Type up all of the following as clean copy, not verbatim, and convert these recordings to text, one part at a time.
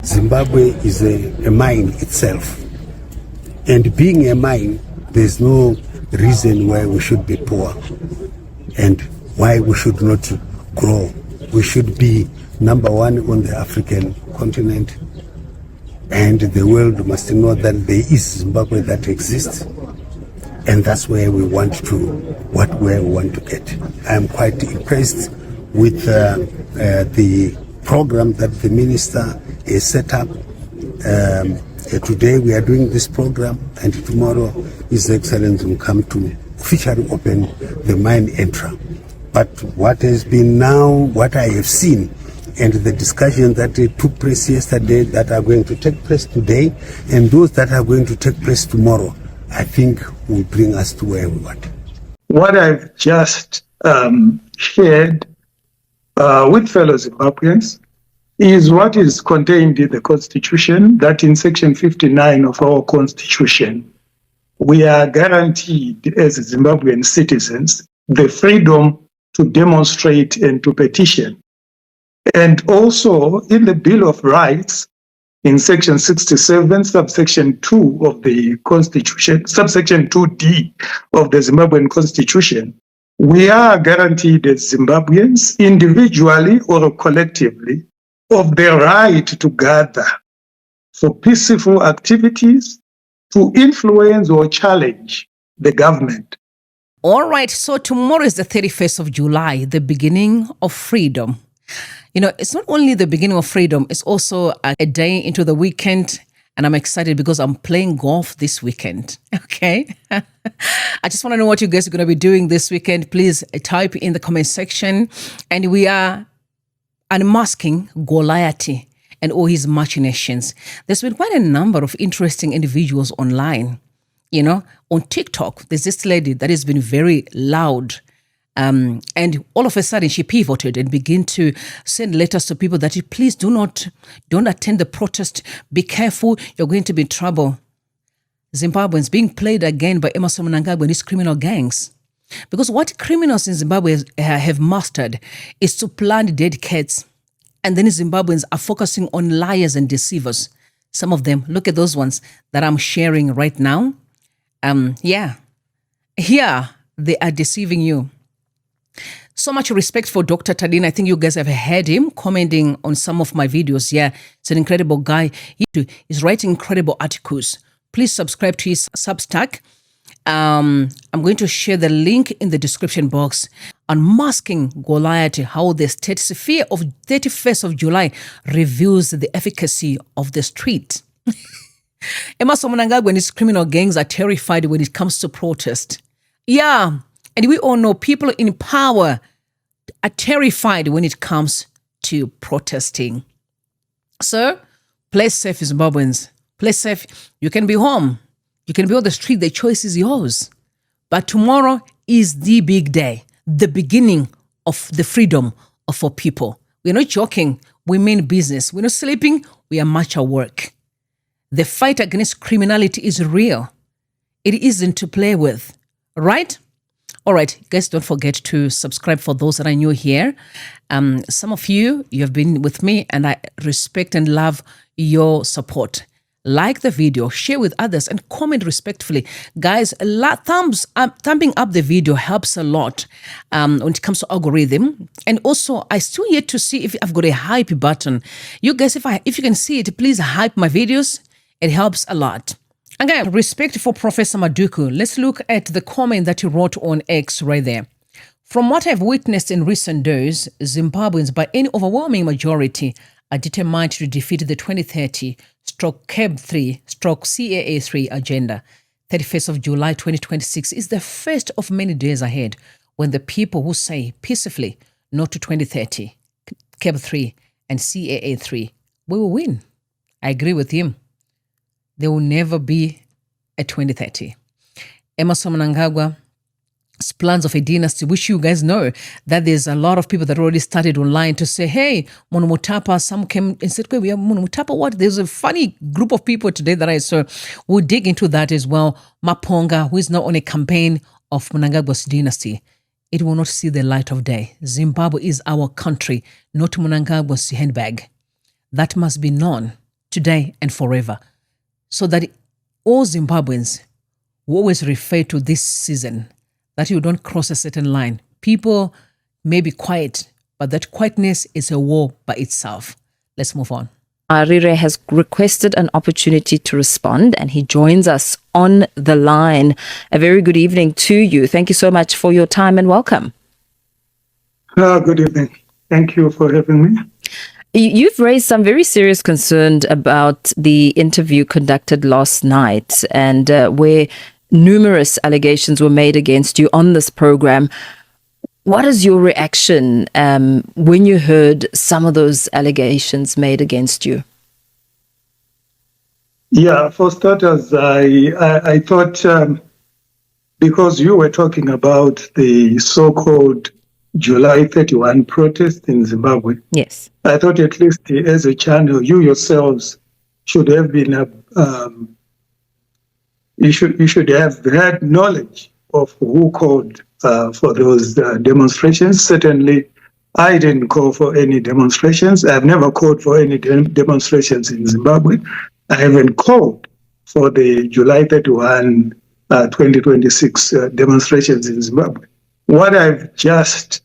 Zimbabwe is a mine itself. And being a mine, there's no reason why we should be poor and why we should not grow. We should be number one on the African continent, and the world must know that there is Zimbabwe that exists, and that's where we want to get. I am quite impressed with the program that the minister has set up. Today we are doing this program, and tomorrow His Excellency will come to officially open the mine entry. But what has been now, what I have seen, and the discussions that took place yesterday, that are going to take place today, and those that are going to take place tomorrow, I think will bring us to where we want. What I've just shared with fellow Zimbabweans is what is contained in the Constitution, that in Section 59 of our Constitution, we are guaranteed as Zimbabwean citizens the freedom to demonstrate and to petition. And also in the Bill of Rights, in Section 67, subsection 2 of the Constitution, subsection 2D of the Zimbabwean Constitution, we are guaranteed as Zimbabweans, individually or collectively, of the right to gather for peaceful activities, to influence or challenge the government. All right, so tomorrow is the 31st of July, the beginning of freedom. You know, it's not only the beginning of freedom, it's also a day into the weekend. And I'm excited because I'm playing golf this weekend. Okay. I just want to know what you guys are going to be doing this weekend. Please type in the comment section. And we are unmasking Goliath and all his machinations. There's been quite a number of interesting individuals online. You know, on TikTok, there's this lady that has been very loud. And all of a sudden she pivoted and began to send letters to people that please don't attend the protest. Be careful, you're going to be in trouble. Zimbabweans being played again by Mnangagwa and his criminal gangs. Because what criminals in Zimbabwe have mastered is to plant dead cats. And then Zimbabweans are focusing on liars and deceivers. Some of them, look at those ones that I'm sharing right now. Here they are deceiving you. So much respect for Dr. Tadin. I think you guys have heard him commenting on some of my videos. Yeah, it's an incredible guy. He's writing incredible articles. Please subscribe to his Substack. I'm going to share the link in the description box. Unmasking Goliath, how the state sphere of 31st of July reveals the efficacy of the street. Mnangagwa and his criminal gangs are terrified when it comes to protest. Yeah, and we all know people in power are terrified when it comes to protesting. So, play safe, Zimbabweans. Play safe. You can be home. You can be on the street. The choice is yours. But tomorrow is the big day, the beginning of the freedom of our people. We're not joking. We mean business. We're not sleeping. We are much at work. The fight against criminality is real. It isn't to play with, right? All right, guys, don't forget to subscribe for those that are new here. Some of you have been with me, and I respect and love your support. Like the video, share with others, and comment respectfully. Guys, thumbing up the video helps a lot when it comes to algorithm. And also, I still yet to see if I've got a hype button. You guys, if you can see it, please hype my videos. It helps a lot. Again, respect for Professor Madhuku. Let's look at the comment that he wrote on X right there. From what I've witnessed in recent days, Zimbabweans, by any overwhelming majority, are determined to defeat the 2030/CAB3/CAA3 agenda. 31st of July 2026 is the first of many days ahead when the people who say peacefully no to 2030, CAB3 and CAA3, we will win. I agree with him. There will never be a 2030. Mnangagwa's plans of a dynasty, which you guys know that there's a lot of people that already started online to say, hey, Monumutapa, some came and said, we are Monumutapa, what? There's a funny group of people today that I saw. We'll dig into that as well. Maponga, who is now on a campaign of Mnangagwa's dynasty. It will not see the light of day. Zimbabwe is our country, not Mnangagwa's handbag. That must be known. today and forever, so that all Zimbabweans will always refer to this season, that you don't cross a certain line. People may be quiet, but that quietness is a war by itself. Let's move on. Mawarire has requested an opportunity to respond, and he joins us on the line. A very good evening to you. Thank you so much for your time and welcome. Good evening. Thank you for having me. You've raised some very serious concerns about the interview conducted last night, and where numerous allegations were made against you on this program. What is your reaction when you heard some of those allegations made against you? Yeah, for starters, I thought because you were talking about the so-called July 31 protest in Zimbabwe, Yes. I thought at least as a channel, you yourselves should have been you should have had knowledge of who called for those demonstrations. Certainly, I didn't call for any demonstrations. I've never called for any demonstrations in Zimbabwe. I haven't called for the July 31, 2026 demonstrations in Zimbabwe. What I've just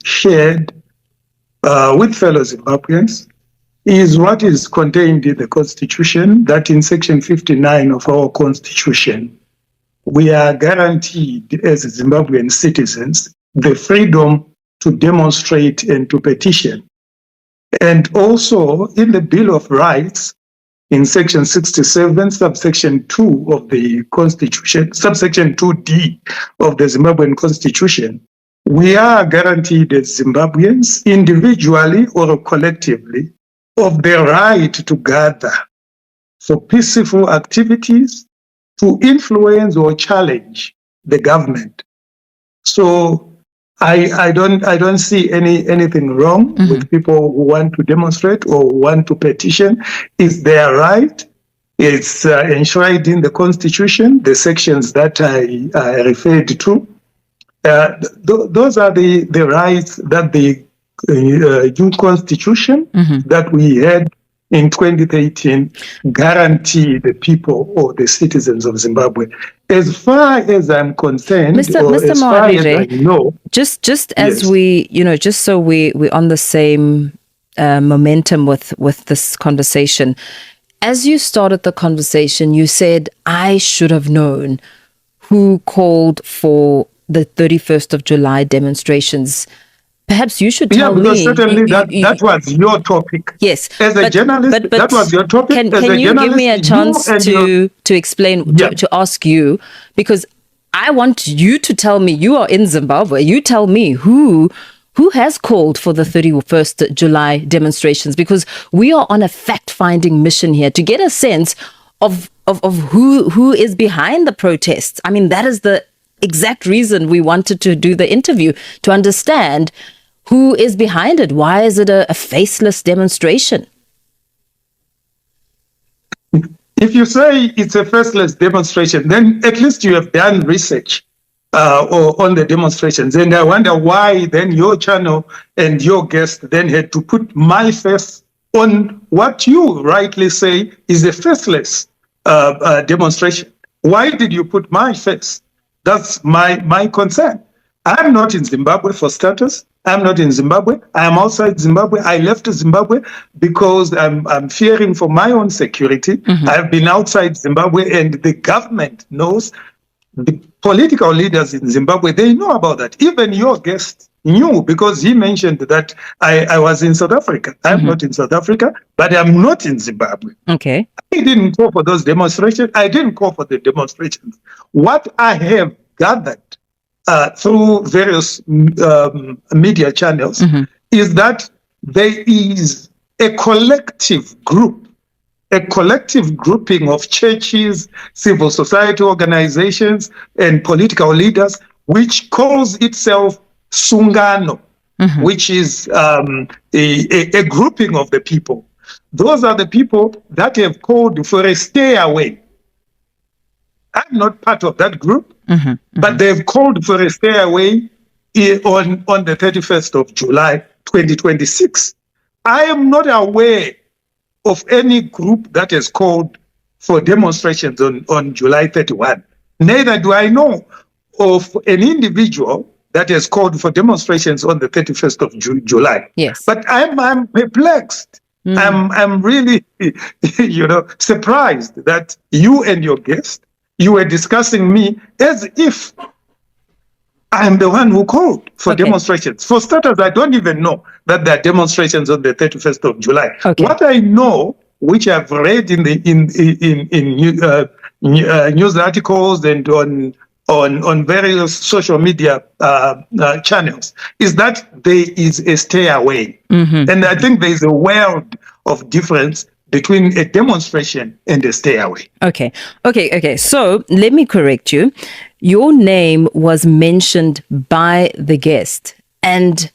shared with fellow Zimbabweans is what is contained in the Constitution, that in Section 59 of our Constitution, we are guaranteed as Zimbabwean citizens the freedom to demonstrate and to petition. And also in the Bill of Rights, in Section 67, subsection 2 of the Constitution, subsection 2D of the Zimbabwean Constitution, we are guaranteed as Zimbabweans, individually or collectively, of the right to gather for peaceful activities, to influence or challenge the government. So I don't see anything wrong with people who want to demonstrate or want to petition. It's their right. It's enshrined in the Constitution, the sections that I referred to. Those are the rights that the new Constitution that we had in 2018 guarantee the people or the citizens of Zimbabwe. As far as I'm concerned, Mr. as far as I Mawarire, know, just as yes. we, just so we're on the same momentum with this conversation. As you started the conversation, you said, I should have known who called for the 31st of July demonstrations. Perhaps you should tell me. Because certainly that was your topic. Yes. As a journalist, that was your topic. Can you give me a chance to explain, to ask you, because I want you to tell me, you are in Zimbabwe, you tell me who has called for the 31st July demonstrations, because we are on a fact-finding mission here to get a sense of who is behind the protests. I mean, that is the exact reason we wanted to do the interview, to understand who is behind it. Why is it a faceless demonstration? If you say it's a faceless demonstration, then at least you have done research on the demonstrations. And I wonder why then your channel and your guest then had to put my face on what you rightly say is a faceless demonstration. Why did you put my face? That's my concern. I'm not in Zimbabwe, for starters. I'm not in Zimbabwe. I am outside Zimbabwe. I left Zimbabwe because I'm fearing for my own security. I've been outside Zimbabwe, and the government knows. The political leaders in Zimbabwe, they know about that. Even your guest knew, because he mentioned that I was in South Africa. I'm not in South Africa, but I'm not in Zimbabwe. Okay. I didn't call for those demonstrations. I didn't call for the demonstrations. What I have gathered through various media channels is that there is a collective grouping of churches, civil society organizations, and political leaders, which calls itself Sungano, which is a grouping of the people. Those are the people that have called for a stay away. I'm not part of that group, but they've called for a stay away on the 31st of July, 2026. I am not aware of any group that has called for demonstrations on July 31. Neither do I know of an individual that has called for demonstrations on the 31st of July. Yes. But I'm perplexed. I'm really, surprised that you and your guest, you were discussing me as if I'm the one who called for demonstrations. For starters, I don't even know that there are demonstrations on the 31st of July. Okay. What I know, which I've read in news articles and on various social media channels, is that there is a stay away. And I think there is a world of difference between a demonstration and a stay away. Okay. So let me correct you. Your name was mentioned by the guest, and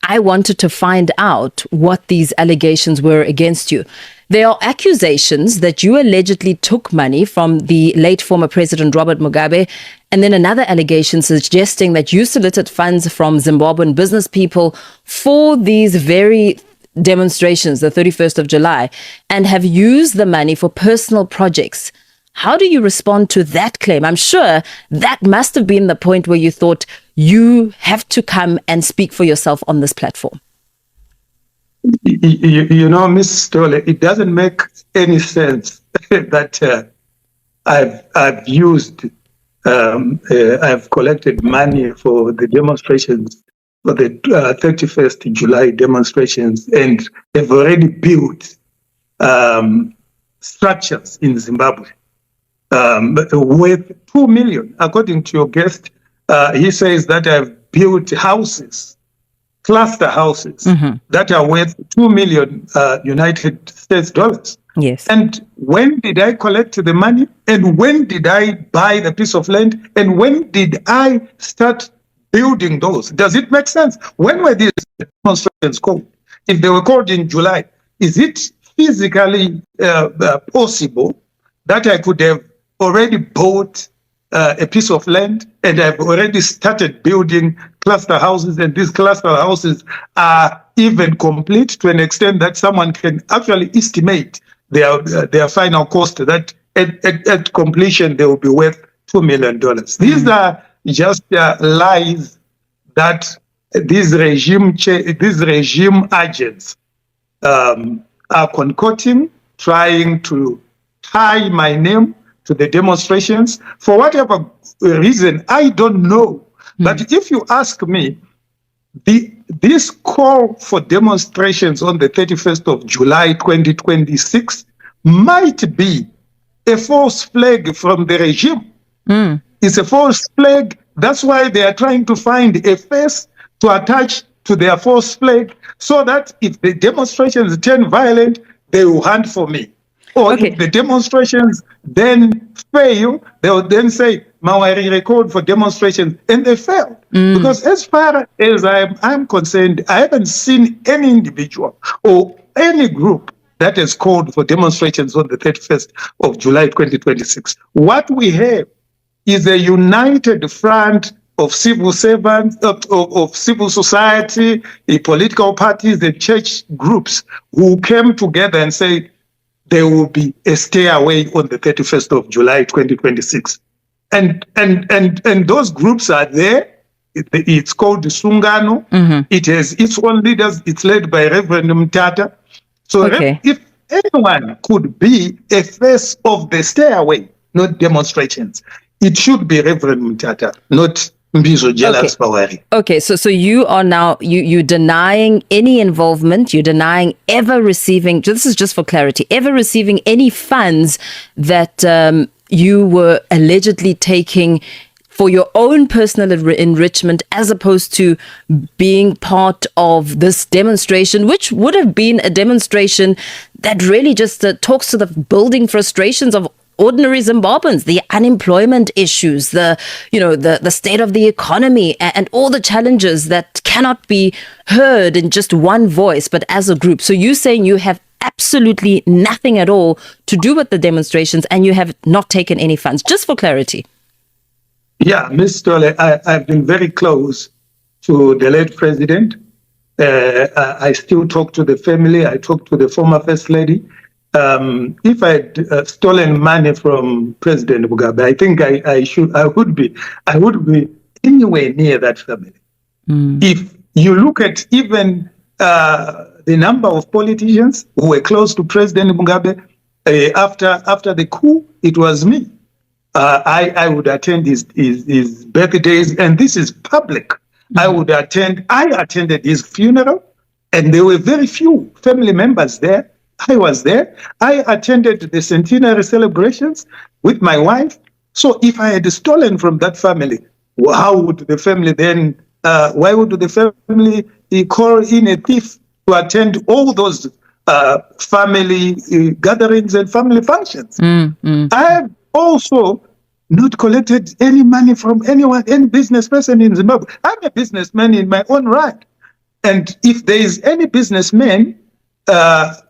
I wanted to find out what these allegations were against you. There are accusations that you allegedly took money from the late former President Robert Mugabe, and then another allegation suggesting that you solicited funds from Zimbabwean business people for these very demonstrations, the 31st of July, and have used the money for personal projects. How do you respond to that claim? I'm sure that must have been the point where you thought you have to come and speak for yourself on this platform. Ms. Stolle, it doesn't make any sense that I've used, I've collected money for the demonstrations, for the 31st July demonstrations, and have already built structures in Zimbabwe worth 2 million. According to your guest, he says that I've built houses, cluster houses, that are worth 2 million United States dollars. Yes. And when did I collect the money? And when did I buy the piece of land? And when did I start building those? Does it make sense? When were these demonstrations called? If they were called in July, is it physically possible that I could have already bought a piece of land and I've already started building cluster houses, and these cluster houses are even complete to an extent that someone can actually estimate their final cost, that at completion they will be worth $2 million. These are just lies that these regime agents are concocting, trying to tie my name to the demonstrations for whatever reason. I don't know. But if you ask me, this call for demonstrations on the 31st of July 2026 might be a false flag from the regime. It's a false flag. That's why they are trying to find a face to attach to their false flag, so that if the demonstrations turn violent, they will hunt for me. Or if the demonstrations then fail, they will then say, Mawarire called for demonstrations, and they failed. Because as far as I'm concerned, I haven't seen any individual or any group that has called for demonstrations on the 31st of July 2026. What we have is a united front of civil servants, of civil society, political parties, and church groups who came together and said there will be a stay away on the 31st of July 2026. And those groups are there. It's called Sungano. It has its own leaders. It's led by Reverend Mtata. So if anyone could be a face of the stay away, not demonstrations, it should be Reverend Mtata, not Mbizo Jealousy Mawarire. Okay, so you are now, you're denying any involvement, you're denying ever receiving, this is just for clarity, ever receiving any funds that you were allegedly taking for your own personal enrichment, as opposed to being part of this demonstration, which would have been a demonstration that really just talks to the building frustrations of ordinary Zimbabweans, the unemployment issues, the state of the economy, and all the challenges that cannot be heard in just one voice, but as a group. So you're saying you have absolutely nothing at all to do with the demonstrations, and you have not taken any funds, just for clarity. Yeah, Ms. Stolle, I've been very close to the late president. I still talk to the family. I talk to the former First Lady. if I had stolen money from President Mugabe, I think I would be anywhere near that family. If you look at even the number of politicians who were close to President Mugabe after the coup, it was me. I would attend his birthdays, and this is public. I attended his funeral, and there were very few family members there. I was there. I attended the centenary celebrations with my wife. So if I had stolen from that family, how would the family then, why would the family call in a thief to attend all those family gatherings and family functions? I have also not collected any money from anyone, any business person in Zimbabwe. I'm a businessman in my own right. And if there is any businessman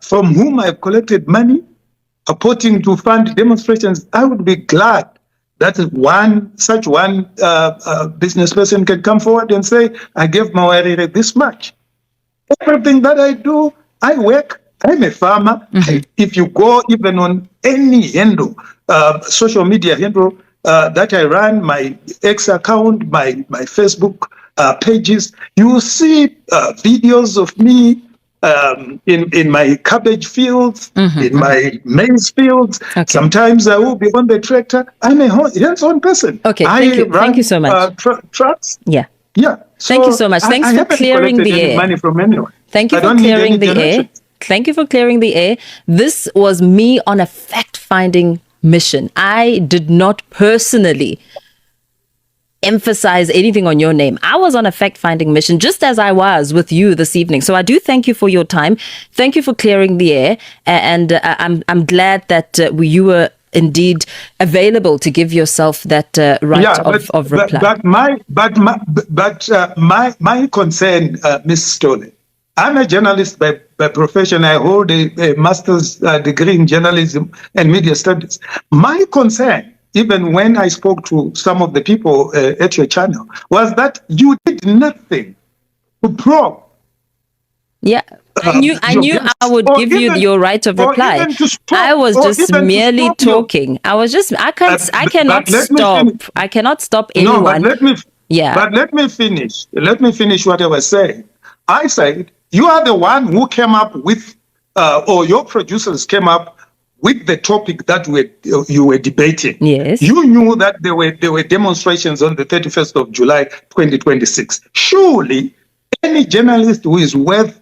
from whom I've collected money, purporting to fund demonstrations, I would be glad that such one business person can come forward and say, I gave Mawarire this much. Everything that I do, I work. I'm a farmer. If you go even on any handle, social media handle that I run, my X account, my Facebook pages, you will see videos of me in my cabbage fields, in my maize fields. Okay. Sometimes I will be on the tractor. I'm a hands-on person. Okay, thank you so much. Trucks. Yeah. So thank you so much. Thanks for clearing the air. Money from anyone. Thank you for clearing the air. Thank you for clearing the air. This was me on a fact-finding mission. I did not personally emphasize anything on your name. I was on a fact-finding mission, just as I was with you this evening. So I do thank you for your time. Thank you for clearing the air. And I'm glad that you were indeed available to give yourself that right of reply. My concern, Ms. Stone, I'm a journalist by profession. I hold a master's degree in journalism and media studies. My concern, even when I spoke to some of the people at your channel, was that you did nothing to probe. Yeah, I knew I would give you your right of reply. I was just merely talking. I cannot stop. I cannot stop anyone. No, but let me finish. Let me finish what I was saying. I said you are the one who came up with, or your producers came up with the topic that you were debating. Yes. You knew that there were demonstrations on the 31st of July, 2026. Surely, any journalist who is worth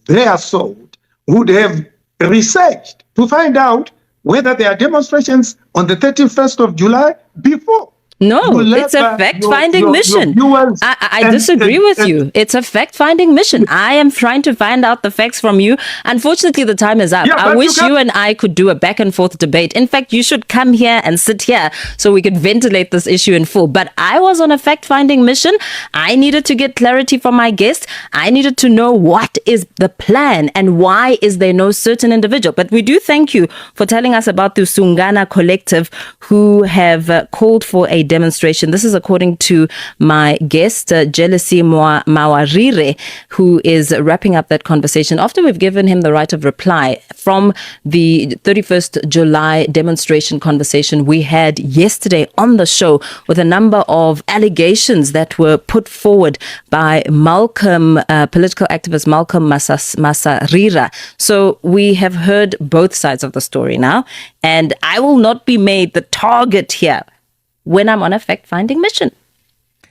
their salt would have researched to find out whether there are demonstrations on the 31st of July before. No, it's a fact-finding mission. I disagree with you. It's a fact-finding mission. I am trying to find out the facts from you. Unfortunately, the time is up. I wish you and I could do a back-and-forth debate. In fact, you should come here and sit here so we could ventilate this issue in full. But I was on a fact-finding mission. I needed to get clarity from my guest. I needed to know what is the plan and why is there no certain individual. But we do thank you for telling us about the Sungana Collective who have called for a demonstration. This is according to my guest, Jealousy Mawarire, who is wrapping up that conversation after we've given him the right of reply from the 31st July demonstration conversation we had yesterday on the show with a number of allegations that were put forward by political activist Malcolm Masarira. So we have heard both sides of the story now, and I will not be made the target here when I'm on a fact-finding mission.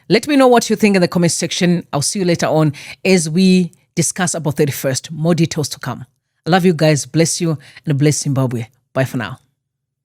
Let me know what you think in the comment section. I'll see you later on as we discuss about 31st. More details to come. I love you guys. Bless you and bless Zimbabwe. Bye for now.